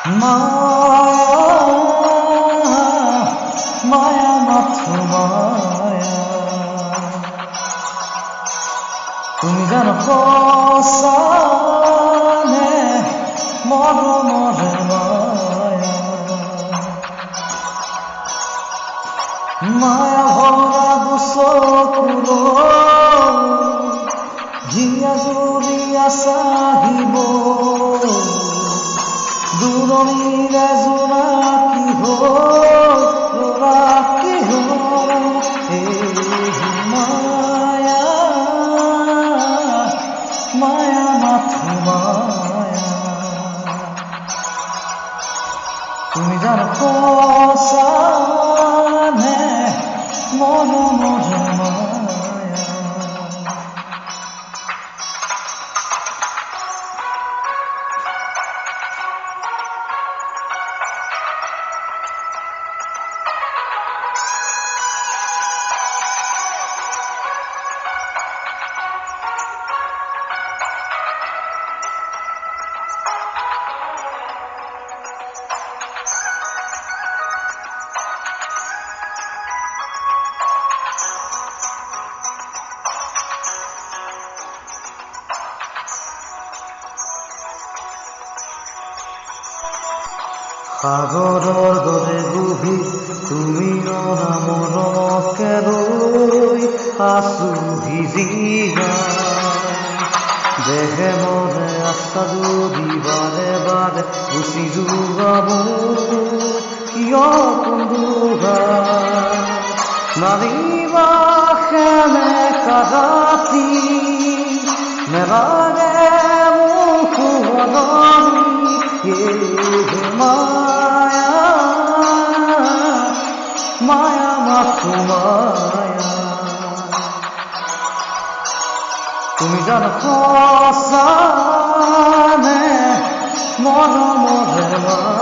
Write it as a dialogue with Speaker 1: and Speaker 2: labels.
Speaker 1: মায়া মায়া মাথো মায়া তুমি জানো সঁচানে মৰমৰে মায়া মায়া ভৰা দুচকুৰ হিয়া জুৰিয়া চাহিব দূৰণিৰে জোনাকী জোনাকী মায়া মায়া মাথো মায়া তুমি জানো সঁচানে মৰমৰে মায়া সাগৰৰ দৰে গভীৰ তুমি মৰমকে ৰৈ আছো ভিজিয়া দেহে মনে আছা যদি বাৰে বাৰে গুচি যোৱাব কিয় কোন্দোহা মাৰিবা সেমেকা ৰাতি নেলাগে মোক মায়া মায়া মাথো মায়া তুমি জানো সঁচানে মৰমৰে মায়া